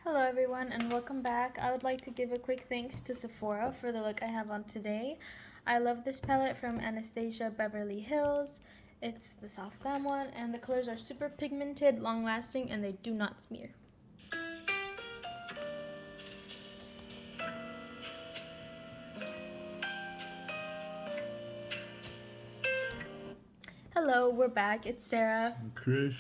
Hello everyone and welcome back. I would like to give a quick thanks to Sephora for the look I have on today. I love this palette from Anastasia Beverly Hills. It's the soft glam one and the colors are super pigmented, long lasting, and they do not smear. Hello, we're back. It's Sarah. Chris.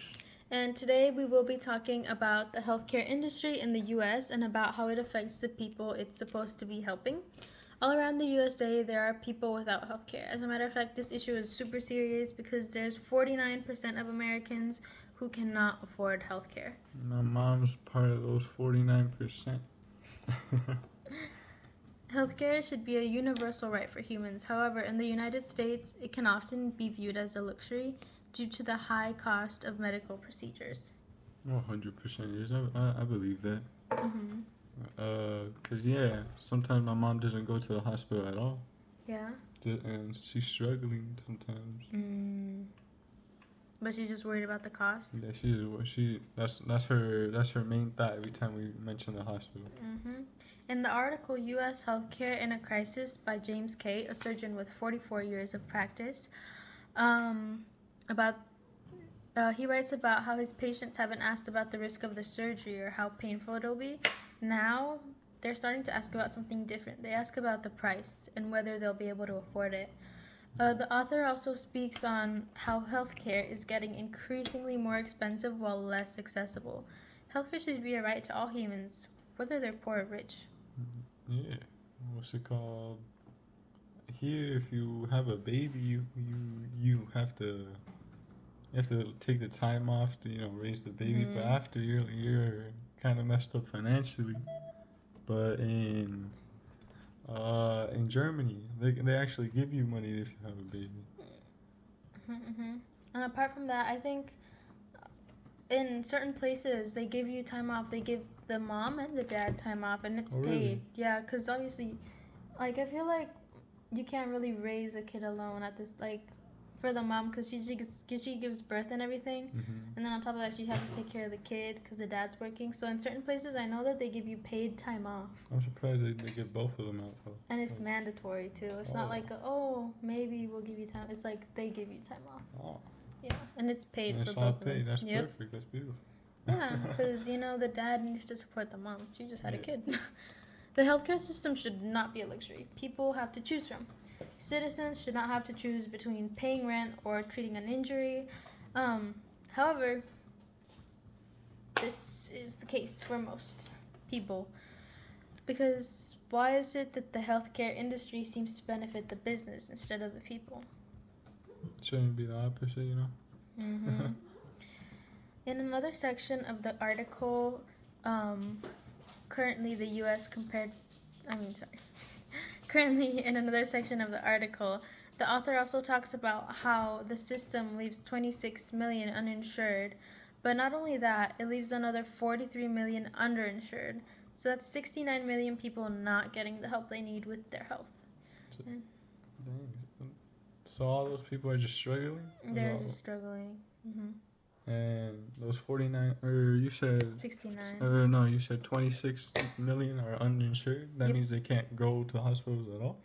And today we will be talking about the healthcare industry in the US and about how it affects the people it's supposed to be helping. All around the USA, there are people without healthcare. As a matter of fact, this issue is super serious because there's 49% of Americans who cannot afford healthcare. My mom's part of those 49%. Healthcare should be a universal right for humans. However, in the United States, it can often be viewed as a luxury due to the high cost of medical procedures. 100% is. I believe that. Mm-hmm. Cause sometimes my mom doesn't go to the hospital at all. Yeah. And she's struggling sometimes. But she's just worried about the cost. Yeah, that's her main thought every time we mention the hospital. In the article U.S. Healthcare in a Crisis by James K., a surgeon with 44 years of practice, he writes about how his patients haven't asked about the risk of the surgery or how painful it'll be. Now they're starting to ask about something different. They ask about the price and whether they'll be able to afford it. The author also speaks on how healthcare is getting increasingly more expensive while less accessible. Healthcare should be a right to all humans, whether they're poor or rich. Yeah. What's it called? Here, if you have a baby, you have to take the time off to raise the baby. But after you're kind of messed up financially. But in Germany, they actually give you money if you have a baby. And apart from that, I think in certain places they give you time off. They give the mom and the dad time off, and it's Oh, paid. really? Yeah, because obviously, I feel like you can't really raise a kid alone at this for the mom because she gives birth and everything, and then on top of that she has to take care of the kid because the dad's working. So in certain places I know that they give you paid time off. I'm surprised they give both of them out. And it's mandatory too. It's not like maybe we'll give you time. It's like they give you time off. Oh. Yeah, and it's paid And for it's all both of paid. them. That's Yep. perfect. That's beautiful. Yeah, because the dad needs to support the mom. She just had a kid. The healthcare system should not be a luxury. People have to choose from. Citizens should not have to choose between paying rent or treating an injury. However, this is the case for most people. Because why is it that the healthcare industry seems to benefit the business instead of the people? Shouldn't be the opposite, In another section of the article, currently the U.S. Currently, in another section of the article, the author also talks about how the system leaves 26 million uninsured, but not only that, it leaves another 43 million underinsured. So that's 69 million people not getting the help they need with their health. Dang. So all those people are just struggling? They're just struggling. And those 49, or you said 69. Or no, you said 26 million are uninsured. That Yep. means they can't go to hospitals at all.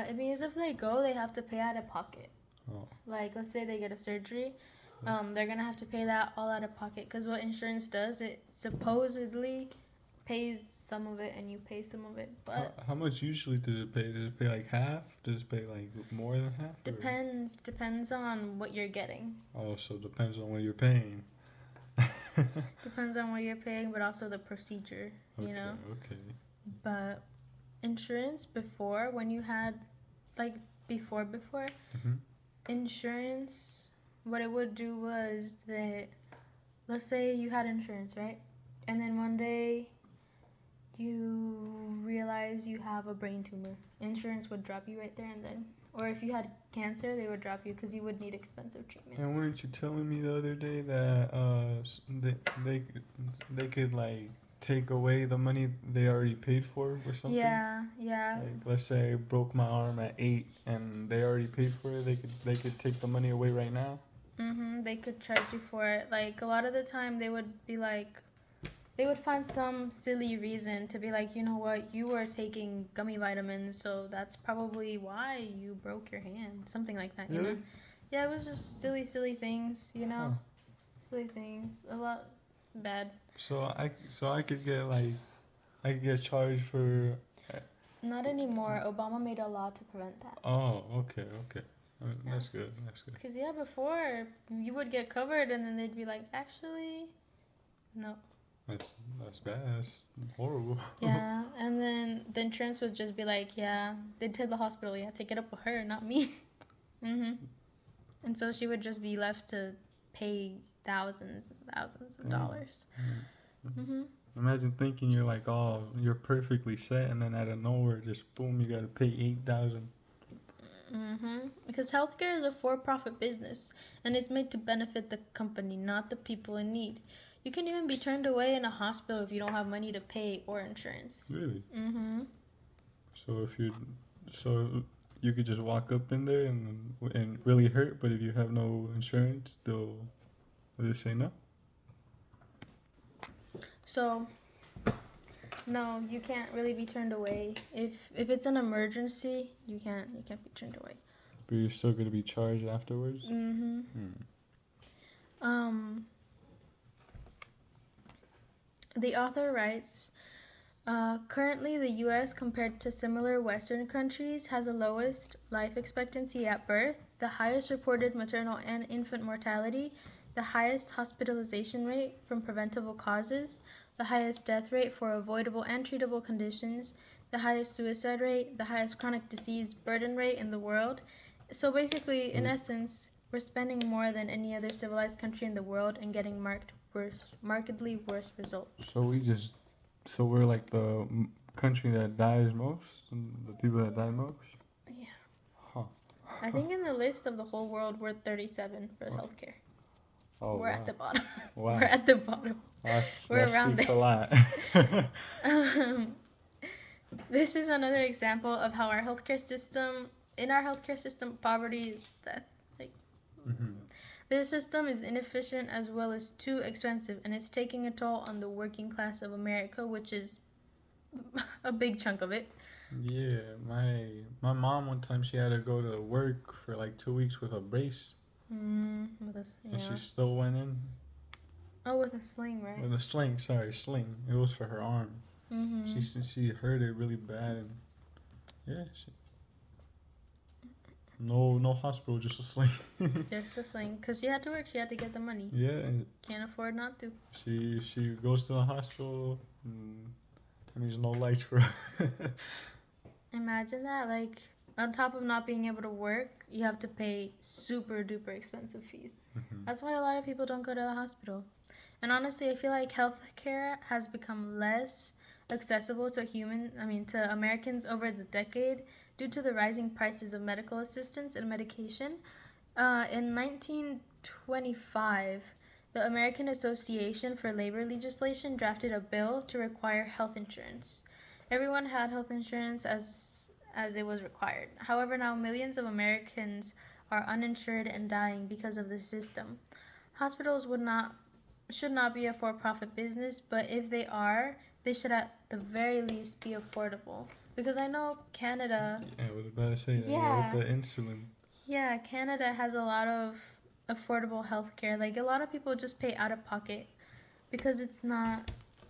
It means if they go, they have to pay out of pocket. Oh. Like, let's say they get a surgery, they're gonna have to pay that all out of pocket. Because what insurance does, it supposedly pays some of it and you pay some of it. But How much usually does it pay? Does it pay like half? Does it pay like more than half? depends on what you're getting. Oh, so it depends on what you're paying. Depends on what you're paying, but also the procedure. Okay. But insurance before, when you had before insurance, what it would do was that, let's say you had insurance, right? And then one day you realize you have a brain tumor. Insurance would drop you right there and then. Or if you had cancer, they would drop you because you would need expensive treatment. And weren't you telling me the other day that they could like take away the money they already paid for or something? Yeah. Like, let's say I broke my arm at 8 and they already paid for it. They could take the money away right now. They could charge you for it. Like, a lot of the time they would be like, they would find some silly reason to be like, you know what, you were taking gummy vitamins, so that's probably why you broke your hand. Something like that, you know? Really? Yeah, it was just silly things, you know? Huh. Silly things. A lot bad. So I could get like I could get charged for. Not anymore. Obama made a law to prevent that. Oh, okay, okay. Yeah. That's good. That's good. Because, yeah, before you would get covered and then they'd be like, actually, no. That's bad. That's horrible. Yeah, and then the insurance would just be like, yeah, they'd tell the hospital, yeah, take it up with her, not me. And so she would just be left to pay thousands and thousands of dollars. Imagine thinking you're like, oh, you're perfectly set, and then out of nowhere, just boom, you gotta pay 8,000. Because healthcare is a for-profit business, and it's made to benefit the company, not the people in need. You can even be turned away in a hospital if you don't have money to pay or insurance. Really? So you could just walk up in there and really hurt, but if you have no insurance, will they say no? So, no, you can't really be turned away. If it's an emergency, you can't be turned away. But you're still gonna be charged afterwards. The author writes, currently the U.S. compared to similar Western countries has the lowest life expectancy at birth, the highest reported maternal and infant mortality, the highest hospitalization rate from preventable causes, the highest death rate for avoidable and treatable conditions, the highest suicide rate, the highest chronic disease burden rate in the world. So basically, in essence, we're spending more than any other civilized country in the world and getting markedly worse results. So we're like the country that dies most, and the people that die most. Yeah. Huh. I think in the list of the whole world, we're 37 for healthcare. Oh, We're at the bottom. Wow. We're at the bottom. We're that around speaks there. a lot. This is another example of how in our healthcare system, poverty is death. This system is inefficient as well as too expensive, and it's taking a toll on the working class of America, which is a big chunk of it. Yeah, my mom one time she had to go to work for like 2 weeks with a brace, and she still went in. Oh, with a sling, right? With a sling, sling. It was for her arm. She hurt it really bad, and yeah, no hospital, just a sling. Just a sling, because she had to work. She had to get the money. Yeah, and can't afford not to. She goes to the hospital, and there's no lights for her. Imagine that, like, on top of not being able to work, you have to pay super duper expensive fees. That's why a lot of people don't go to the hospital. And honestly, I feel like healthcare has become less accessible to Americans over the decade due to the rising prices of medical assistance and medication. In 1925, the American Association for Labor Legislation drafted a bill to require health insurance. Everyone had health insurance as it was required. However, now millions of Americans are uninsured and dying because of the system. Hospitals should not be a for-profit business, but if they are, they should at the very least be affordable. Because I know Canada... Yeah, I was about to say that. Yeah, with the insulin. Yeah, Canada has a lot of affordable healthcare. Like, a lot of people just pay out of pocket because it's not...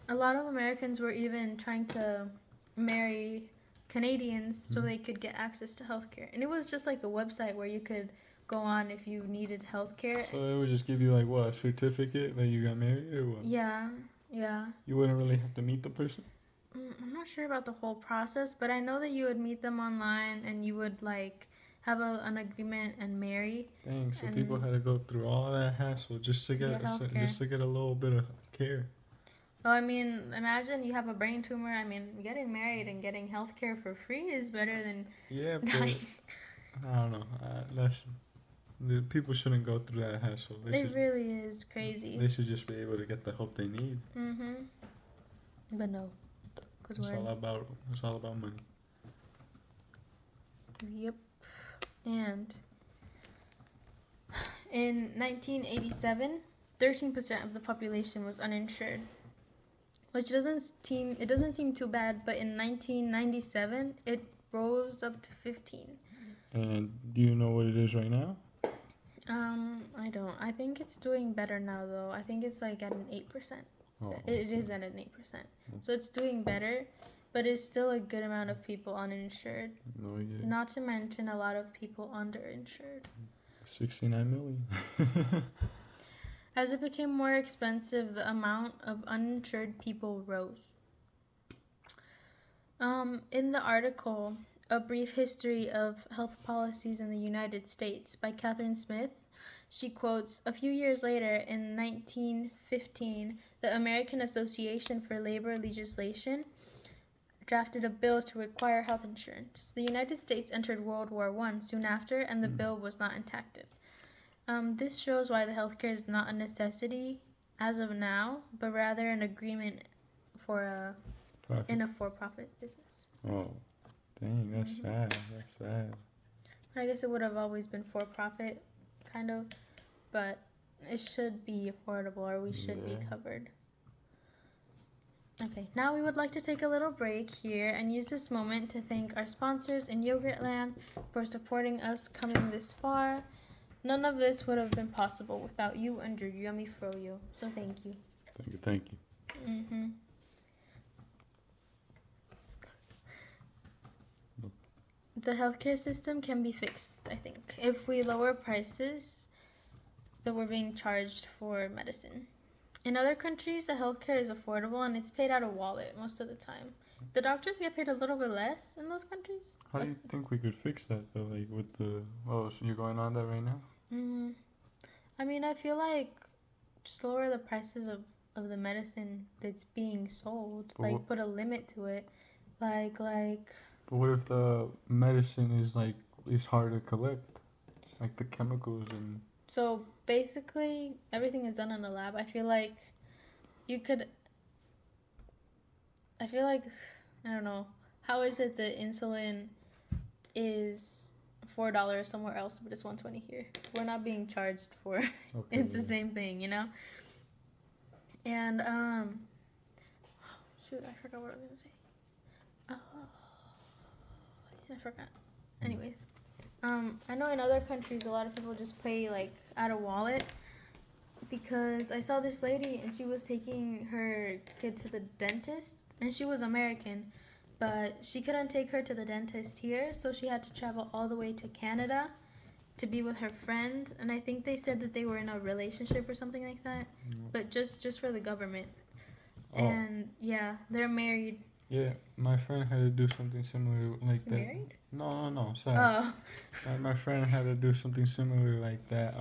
A lot of Americans were even trying to marry Canadians so they could get access to healthcare. And it was just like a website where you could go on if you needed healthcare. So it would just give you like what, a certificate that you got married or what? Yeah. You wouldn't really have to meet the person? I'm not sure about the whole process, but I know that you would meet them online and you would like have an agreement and marry. Dang, so people had to go through all that hassle just to get a little bit of care. Well, I mean, imagine you have a brain tumor. I mean, getting married and getting healthcare for free is better than dying. I don't know. The people shouldn't go through that hassle. It really is crazy. They should just be able to get the help they need. But no, it's all about money. Yep. And in 1987, 13% of the population was uninsured. which doesn't seem too bad, but in 1997 it rose up to 15. And do you know what it is right now? I don't. I think it's doing better now though. I think it's like at an 8%. Oh, It is at an 8%. So it's doing better, but it's still a good amount of people uninsured. no, yeah. Not to mention a lot of people underinsured. 69 million. As it became more expensive, the amount of uninsured people rose. In the article, A Brief History of Health Policies in the United States by Catherine Smith, she quotes, "A few years later, in 1915, the American Association for Labor Legislation drafted a bill to require health insurance. The United States entered World War I soon after, and the bill was not enacted. This shows why the healthcare is not a necessity as of now, but rather an agreement in a for-profit business." Oh, dang, that's sad. That's sad. I guess it would have always been for-profit, kind of, but it should be affordable, or we should be covered. Okay, now we would like to take a little break here and use this moment to thank our sponsors in Yogurtland for supporting us coming this far. None of this would have been possible without you and your yummy froyo, so thank you. Thank you. The healthcare system can be fixed, I think, if we lower prices that we're being charged for medicine. In other countries, the healthcare is affordable and it's paid out of wallet most of the time. The doctors get paid a little bit less in those countries. How do you think we could fix that though? Like with the so you're going on that right now? I mean, I feel like just lower the prices of the medicine that's being sold. But like put a limit to it. Like. But what if the medicine is hard to collect, like the chemicals and. So basically, everything is done in the lab. I feel like I don't know. How is it that insulin is $4 somewhere else, but it's $120 here? We're not being charged for. Okay, it's the same thing, you know. And shoot, I forgot what I was gonna say. I forgot. Anyways, I know in other countries a lot of people just pay like out of wallet, because I saw this lady and she was taking her kid to the dentist, and she was American, but she couldn't take her to the dentist here, so she had to travel all the way to Canada to be with her friend, and I think they said that they were in a relationship or something like that, but just for the government. And yeah, they're married. Yeah, my friend had to do something similar like that. Married? No, sorry. Oh. My friend had to do something similar like that.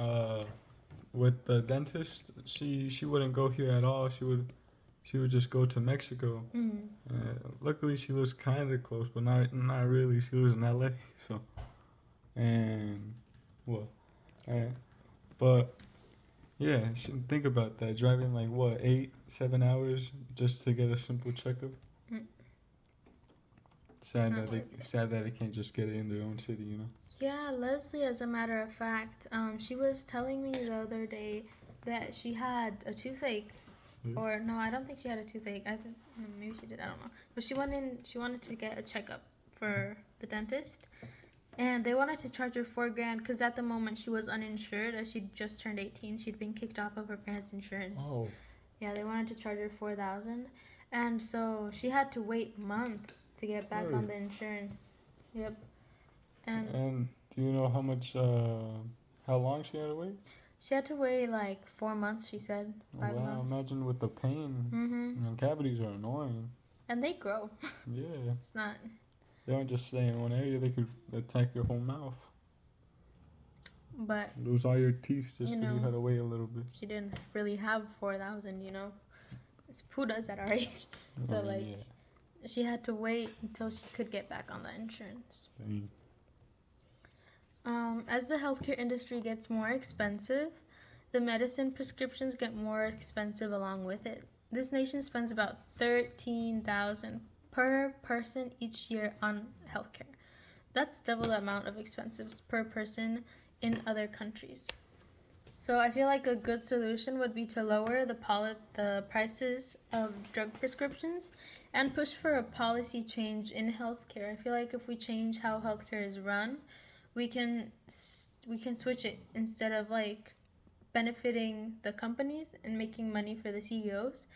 With the dentist, she wouldn't go here at all. She would just go to Mexico. Luckily, she lives kind of close, but not really. She lives in LA, so. And but yeah, think about that. Driving like 8-7 hours just to get a simple checkup. Sad that they can't just get it in their own city, you know? Yeah, Leslie, as a matter of fact, she was telling me the other day that she had a toothache. Or, no, I don't think she had a toothache. Maybe she did, I don't know. But she wanted to get a checkup for the dentist. And they wanted to charge her $4,000 because at the moment she was uninsured, as she just turned 18. She'd been kicked off of her parents' insurance. Oh. Yeah, they wanted to charge her $4,000. And so she had to wait months to get back on the insurance. Yep. And do you know how long she had to wait? She had to wait like 4 months, she said. 5 months. Imagine with the pain. And cavities are annoying. And they grow. Yeah. It's not. They don't just stay in one area. They could attack your whole mouth. But. Lose all your teeth just because you had to wait a little bit. She didn't really have 4,000, you know. Who does at our age? So she had to wait until she could get back on the insurance. Dang. As the healthcare industry gets more expensive, the medicine prescriptions get more expensive along with it. This nation spends about $13,000 per person each year on healthcare. That's double the amount of expenses per person in other countries. So I feel like a good solution would be to lower the prices of drug prescriptions and push for a policy change in healthcare. I feel like if we change how healthcare is run, we can switch it instead of like benefiting the companies and making money for the CEOs.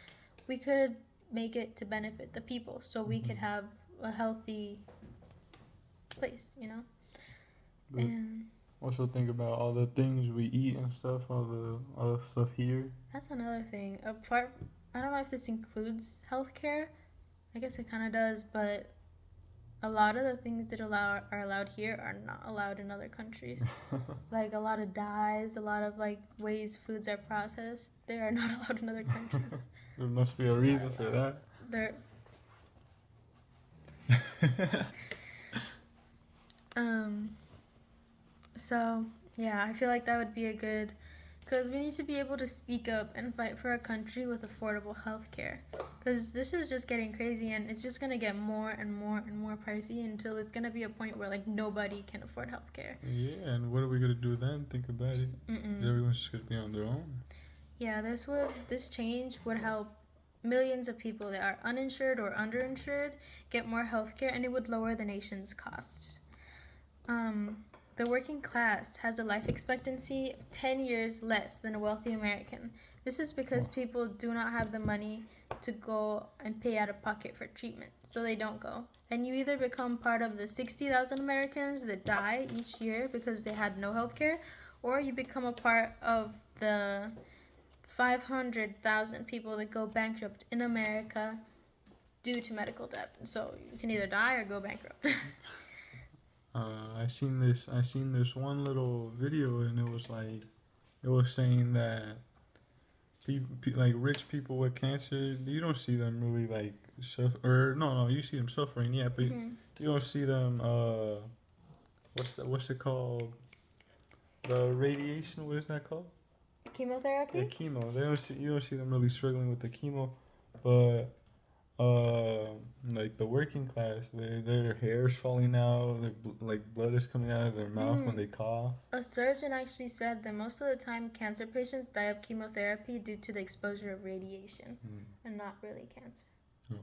We could make it to benefit the people so we could have a healthy place, you know? But And also think about all the things we eat and stuff, all the stuff here. that's another thing. I don't know if this includes healthcare. I guess it kind of does, but a lot of the things that are allowed here are not allowed in other countries. Like a lot of dyes, a lot of like ways foods are processed, they are not allowed in other countries. There must be a reason for that. They're so yeah, I feel like that would be a good, because we need to be able to speak up and fight for a country with affordable health care. Because this is just getting crazy and it's just going to get more and more and more pricey until it's going to be a point where like nobody can afford health care. Yeah, and what are we going to do then? Think about it. Everyone's just going to be on their own. Yeah, this change would help millions of people that are uninsured or underinsured get more health care, and it would lower the nation's costs. The working class has a life expectancy of 10 years less than a wealthy American. This is because people do not have the money to go and pay out of pocket for treatment, so they don't go. And you either become part of the 60,000 Americans that die each year because they had no health care, or you become a part of the 500,000 people that go bankrupt in America due to medical debt. So you can either die or go bankrupt. I seen this one little video, and it was saying that like rich people with cancer, you don't see them really like suffer. Or no, you see them suffering, yeah, but you don't see them. What's it called? The radiation. What is that called? Chemotherapy? Yeah, chemo. You don't see them really struggling with the chemo, but like the working class, their hair's falling out, like blood is coming out of their mouth when they cough. A surgeon actually said that most of the time cancer patients die of chemotherapy due to the exposure of radiation and not really cancer. Oh.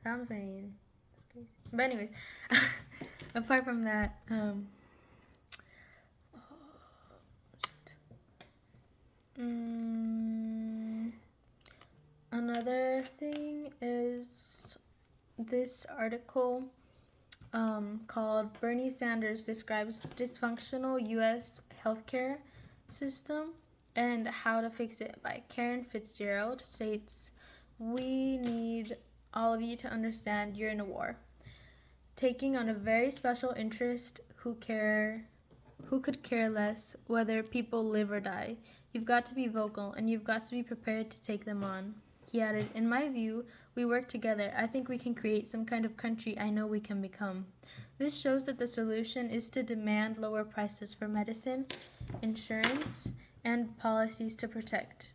I'm saying that's crazy. But anyways, apart from that, another thing is this article called Bernie Sanders Describes Dysfunctional U.S. Healthcare System and How to Fix It by Karen Fitzgerald states, "We need all of you to understand you're in a war, taking on a very special interest who could care less whether people live or die. You've got to be vocal and you've got to be prepared to take them on." He added, "In my view, we work together. I think we can create some kind of country I know we can become." This shows that the solution is to demand lower prices for medicine, insurance, and policies to protect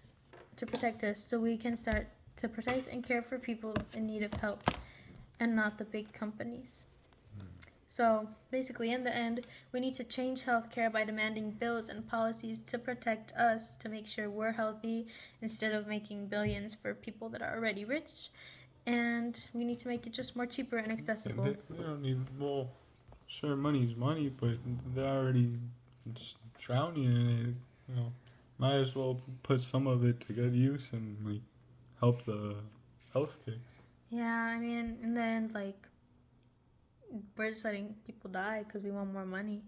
us so we can start to protect and care for people in need of help and not the big companies. So basically, in the end, we need to change healthcare by demanding bills and policies to protect us, to make sure we're healthy instead of making billions for people that are already rich. And we need to make it just more cheaper and accessible. They don't need, well, sure, money's money, but they're already drowning in it. You know, might as well put some of it to good use and like help the healthcare. Yeah, I mean, in the end, like, we're just letting people die because we want more money.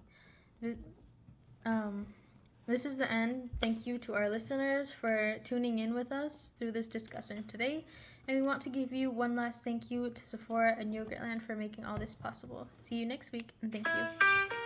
This is the end. Thank you to our listeners for tuning in with us through this discussion today. And we want to give you one last thank you to Sephora and Yogurtland for making all this possible. See you next week, and thank you.